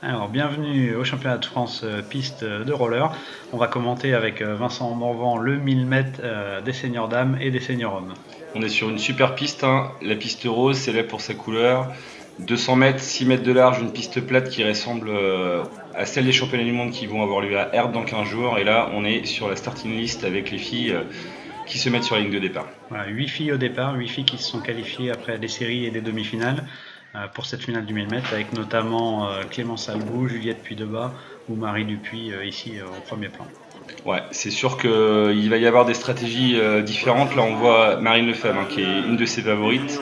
Alors, bienvenue au championnat de France piste de roller. On va commenter avec Vincent Morvan le 1000 mètres des seniors dames et des seniors hommes. On est sur une super piste, hein. La piste rose, c'est là pour sa couleur. 200 mètres, 6 mètres de large, une piste plate qui ressemble à celle des championnats du monde qui vont avoir lieu à Herbe dans 15 jours. Et là, on est sur la starting list avec les filles qui se mettent sur la ligne de départ. Voilà, 8 filles au départ, 8 filles qui se sont qualifiées après des séries et des demi-finales pour cette finale du 1000 mètres, avec notamment Clémence Albou, Juliette Puydebas ou Marie Dupuis ici au premier plan. Ouais, c'est sûr qu'il va y avoir des stratégies différentes. Là, on voit Marine Lefebvre, hein, qui est une de ses favorites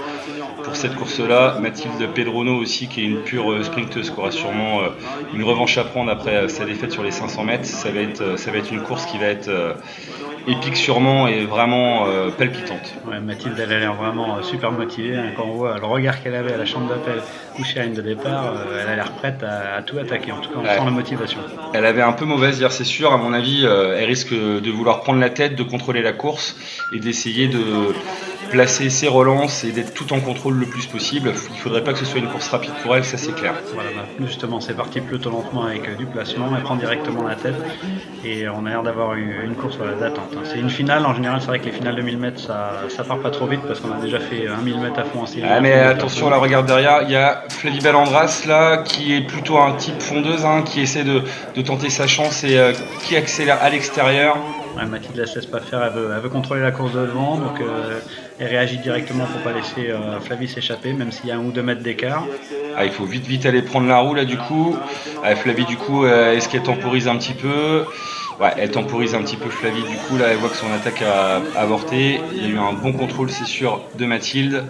pour cette course-là. Mathilde Pedrono aussi, qui est une pure sprinteuse, qui aura sûrement une revanche à prendre après sa défaite sur les 500 mètres. Ça va être une course qui va être épique sûrement et vraiment palpitante. Ouais, Mathilde, elle a l'air vraiment super motivée. Hein, quand on voit le regard qu'elle avait à la chambre d'appel ou chez la ligne de départ, elle a l'air prête à tout attaquer. En tout cas, on sent la motivation. Elle avait un peu mauvaise hier, c'est sûr. À mon avis, elle risque de vouloir prendre la tête, de contrôler la course et d'essayer de placer ses relances et d'être tout en contrôle le plus possible. Il ne faudrait pas que ce soit une course rapide pour elle, ça c'est clair. Voilà, justement, c'est parti plutôt lentement avec du placement. Elle prend directement la tête et on a l'air d'avoir une course d'attente. Hein. C'est une finale, en général, c'est vrai que les finales de 1000 mètres, ça part pas trop vite parce qu'on a déjà fait un 1000 mètres à fond en série. Ah, mais attention, là, regarde derrière, il y a Flavie Bellandras là, qui est plutôt un type fondeuse, hein, qui essaie de tenter sa chance et qui accélère à l'extérieur. Ouais, Mathilde ne se laisse pas faire, elle veut contrôler la course de devant, donc elle réagit directement pour pas laisser Flavie s'échapper, même s'il y a 1 ou 2 mètres d'écart. Ah, il faut vite aller prendre la roue là du coup. Flavie du coup, est-ce qu'elle temporise un petit peu? Ouais, elle temporise un petit peu Flavie du coup, là elle voit que son attaque a avorté. Il y a eu un bon contrôle c'est sûr de Mathilde.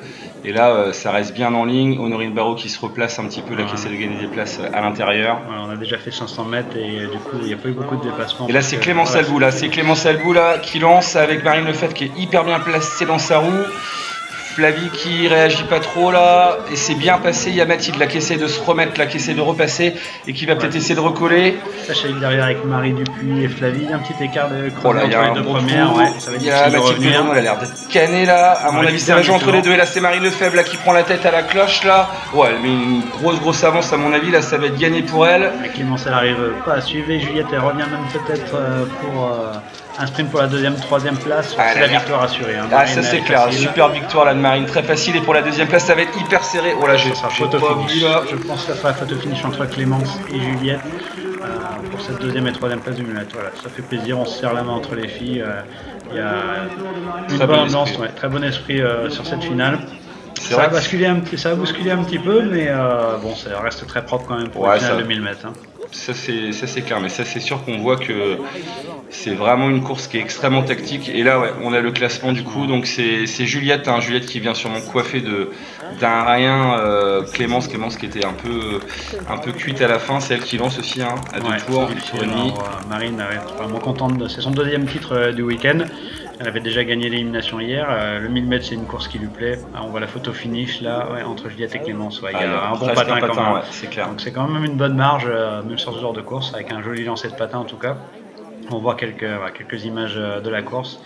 Et là ça reste bien en ligne. Honorine Barrault qui se replace un petit peu, là qui essaie de gagner des places à l'intérieur. Ouais, on a déjà fait 500 mètres et du coup il n'y a pas eu beaucoup de déplacements. Et là c'est Clémence Albou, là c'est Clémence Albou là qui lance avec Marine Lefebvre qui est hyper bien placée dans sa roue. Flavie qui réagit pas trop là, et c'est bien passé. Il y a Mathilde là qui essaie de se remettre, là qui essaie de repasser et qui va peut-être essayer de recoller. Sacha derrière avec Marie Dupuis et Flavie, un petit écart de Oh là, entre les deux premières. Ouais, ça va être il y a difficile de Mathilde revenir. Pedrono, elle a l'air d'être cannée là. À mon avis, ça va jouer entre les deux. Et là, c'est Marie Lefebvre là qui prend la tête à la cloche là. Ouais, elle met une grosse avance à mon avis. Là, ça va être gagné pour elle. Clémence, elle arrive pas à suivre. Juliette, elle revient même peut-être pour un sprint pour la deuxième, troisième place. C'est la victoire assurée. Hein. Ah, ça c'est clair. Super victoire là de Marine, très facile. Et pour la deuxième place, ça va être hyper serré. Oh là, j'ai photo finish. Je pense que ça sera la photo finish entre Clémence et Juliette pour cette deuxième et troisième place du 1000 mètres. Voilà, ça fait plaisir. On se serre la main entre les filles. Il y a une bonne ambiance, très bon esprit sur cette finale. Ça a bousculé un petit peu, mais bon, ça reste très propre quand même pour une finale de 1000 mètres. Hein. Ça c'est clair, mais ça c'est sûr qu'on voit que c'est vraiment une course qui est extrêmement tactique. Et là, ouais, on a le classement du coup. Donc c'est Juliette, hein, Juliette qui vient sûrement coiffer d'un rien Clémence qui était un peu cuite à la fin. C'est elle qui lance aussi hein, à 2 tours sur une demi. Marine est vraiment contente. C'est son deuxième titre du week-end. Elle avait déjà gagné l'élimination hier. Le 1000 mètres, c'est une course qui lui plaît. On voit la photo finish là, entre Juliette et Clémence. Ouais, il y a un bon patin quand même. Ouais, c'est clair. Donc c'est quand même une bonne marge, même sur ce genre de course, avec un joli lancer de patin en tout cas. On voit quelques images de la course.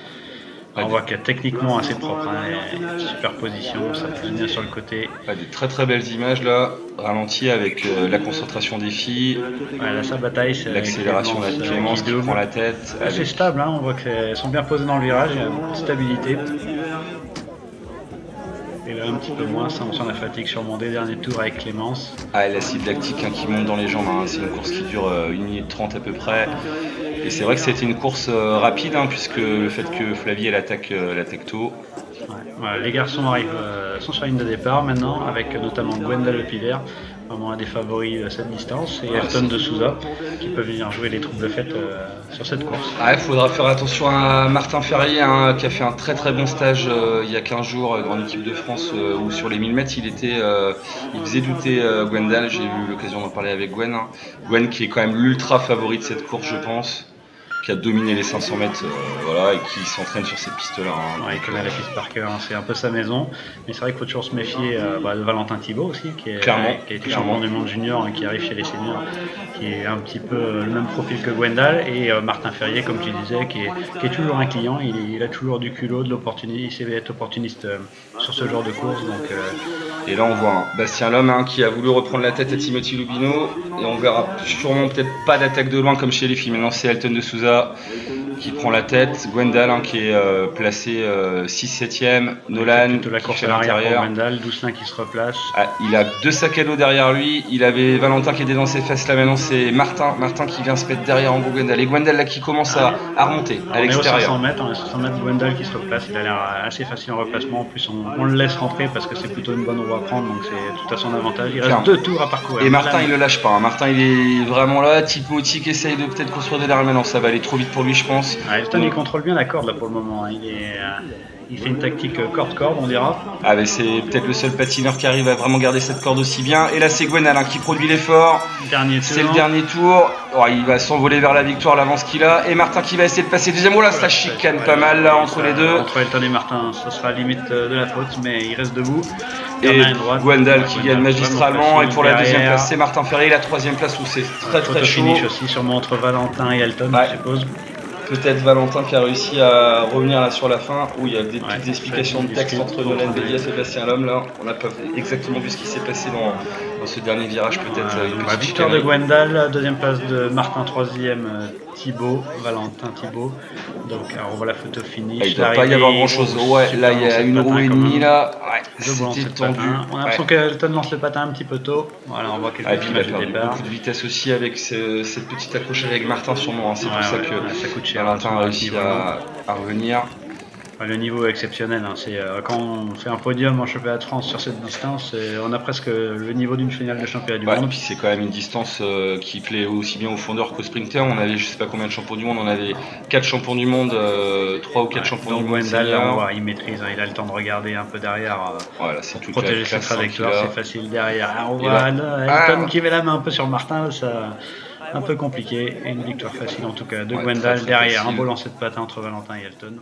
On voit que techniquement assez propre, hein, superposition, ça peut venir sur le côté. Des très belles images là, ralenti avec la concentration des filles. Ouais, là, sa bataille, c'est l'accélération de Clémence qui prend la tête. C'est stable, hein, on voit qu'elles sont bien posées dans le virage, il y a beaucoup de stabilité. Et là, un petit peu moins, ça on sent la fatigue sûrement des derniers tours avec Clémence. Ah, et l'acide lactique hein, qui monte dans les jambes, hein. C'est une course qui dure 1 minute 30 à peu près. Et c'est vrai que c'était une course rapide, hein, puisque le fait que Flavie elle attaque tôt. Ouais, les garçons sont sur la ligne de départ maintenant, avec notamment Gwendal Le Pivert, vraiment un des favoris de cette distance, et Ayrton de Souza, qui peut venir jouer les troubles faites sur cette course. Il faudra faire attention à Martin Ferrier, hein, qui a fait un très bon stage il y a 15 jours en équipe de France, où sur les 1000 mètres, il faisait douter Gwendal. J'ai eu l'occasion d'en parler avec Gwen. Hein. Gwen qui est quand même l'ultra favori de cette course, je pense. Qui a dominé les 500 mètres voilà, et qui s'entraîne sur cette piste-là. Hein. Ouais, il connaît la piste par cœur, hein, c'est un peu sa maison. Mais c'est vrai qu'il faut toujours se méfier de Valentin Thibault aussi, qui a été champion du monde junior et qui arrive chez les seniors, qui est un petit peu le même profil que Gwendal. Et Martin Ferrier, comme tu disais, qui est toujours un client, il a toujours du culot, de l'opportunité, il sait être opportuniste sur ce genre de course. Donc, Et là on voit Bastien Lhomme qui a voulu reprendre la tête à Timothy Lubino. Et on verra sûrement peut-être pas d'attaque de loin comme chez les filles. Maintenant c'est Elton de Souza qui prend la tête. Gwendal qui est placé 6-7ème. Nolan de la qui course fait à l'arrière pour l'intérieur. Gwendal, Dousselin qui se replace. Il a 2 sacs à dos derrière lui. Il avait Valentin qui était dans ses fesses là. Maintenant c'est Martin qui vient se mettre derrière en Gwendal. Et Gwendal là qui commence à remonter à l'extérieur. On est 500 mètres, Gwendal qui se replace. Il a l'air assez facile en replacement. En plus on le laisse rentrer parce que c'est plutôt une bonne roue à prendre. Donc c'est tout à son avantage. Il reste 2 tours à parcourir. Et Martin il le lâche pas. Martin il est vraiment là. Thibaut qui essaye de peut-être construire des derrière. Mais non, ça va aller trop vite pour lui je pense. Elton il contrôle bien la corde là pour le moment. Il fait une tactique corde-corde, on dira. Mais c'est peut-être le seul patineur qui arrive à vraiment garder cette corde aussi bien. Et là, c'est Gwendal qui produit l'effort. C'est le dernier tour. Il va s'envoler vers la victoire, l'avance qu'il a. Et Martin qui va essayer de passer deuxième. Là, ça chicane pas mal là, entre les deux. Entre Elton et Martin, ça sera limite de la faute, mais il reste debout. Et Gwendal qui gagne magistralement. Et pour la deuxième place, c'est Martin Ferré. Et la troisième place où c'est très très chaud. Finish aussi, sûrement entre Valentin et Elton, je suppose. Peut-être Valentin qui a réussi à revenir là sur la fin où il y a des petites explications de texte entre Nolan Bélias et Bastien Lhomme. Là, on n'a pas exactement vu ce qui s'est passé dans ce dernier virage. Peut-être victoire de Gwendal, deuxième place de Martin, troisième Thibaut, Valentin Thibaut. Donc on voit la photo finish. Il ne doit pas y avoir grand chose. Là il y a une roue et demie là. C'était tendu. On a l'impression qu'Elton lance le patin un petit peu tôt. Voilà, on voit quelques images du départ. Beaucoup de vitesse aussi avec cette petite accrochage avec Martin sûrement. C'est pour ça que ça coûte cher. Valentin a réussi à revenir. Le niveau est exceptionnel. Quand on fait un podium en championnat de France sur cette distance, on a presque le niveau d'une finale de championnat du monde. Et puis c'est quand même une distance qui plaît aussi bien aux fondeurs qu'aux sprinters. On avait je sais pas combien de champions du monde, on avait 4 champions du monde, 3 ou 4 champions du monde. Gwendal, il maîtrise, il a le temps de regarder un peu derrière. C'est tout protéger ses trajectoires, c'est facile derrière. On voit Elton qui met la main un peu sur Martin, ça un peu compliqué. Et une victoire facile en tout cas de Gwendal derrière. Un beau lancer de patin entre Valentin et Elton.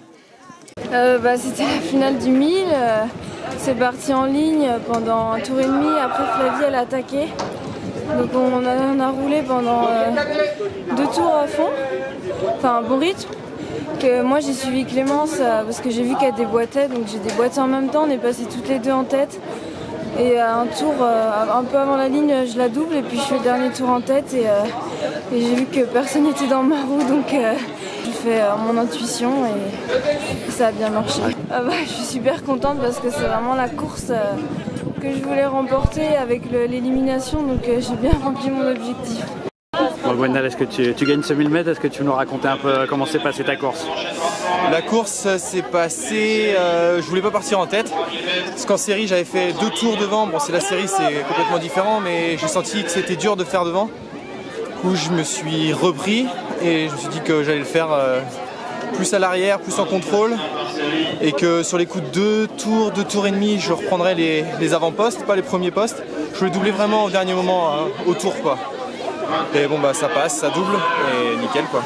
C'était la finale du 1000, c'est parti en ligne pendant un tour et demi, après Flavie elle a attaqué. Donc on a roulé pendant 2 tours à fond, enfin un bon rythme. Moi j'ai suivi Clémence parce que j'ai vu qu'elle déboîtait, donc j'ai déboîté en même temps, on est passé toutes les deux en tête. Et à un tour, un peu avant la ligne, je la double et puis je fais le dernier tour en tête et j'ai vu que personne n'était dans ma roue, donc j'ai fait mon intuition et ça a bien marché. Je suis super contente parce que c'est vraiment la course que je voulais remporter avec l'élimination, donc j'ai bien rempli mon objectif. Bon, Gwendal, est-ce que tu gagnes ce 1000 mètres? Est-ce que tu nous raconter un peu comment s'est passée ta course? La course s'est passée, je voulais pas partir en tête, parce qu'en série j'avais fait 2 tours devant, bon c'est la série c'est complètement différent, mais j'ai senti que c'était dur de faire devant. Du coup je me suis repris et je me suis dit que j'allais le faire plus à l'arrière, plus en contrôle, et que sur les coups de 2 tours et demi, je reprendrais les avant-postes, pas les premiers postes. Je voulais doubler vraiment au dernier moment, au tour quoi. Et bon ça passe, ça double et nickel quoi.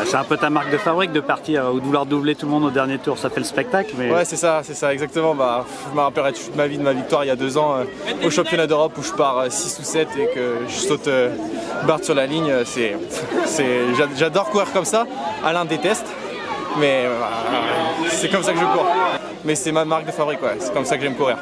C'est un peu ta marque de fabrique de partir ou de vouloir doubler tout le monde au dernier tour, ça fait le spectacle. Mais... Ouais c'est ça exactement. Je me rappellerai toute ma vie de ma victoire il y a 2 ans au championnat d'Europe où je pars 6 ou 7 et que je saute Bart sur la ligne. J'adore courir comme ça, Alain déteste, mais c'est comme ça que je cours. Mais c'est ma marque de fabrique, c'est comme ça que j'aime courir.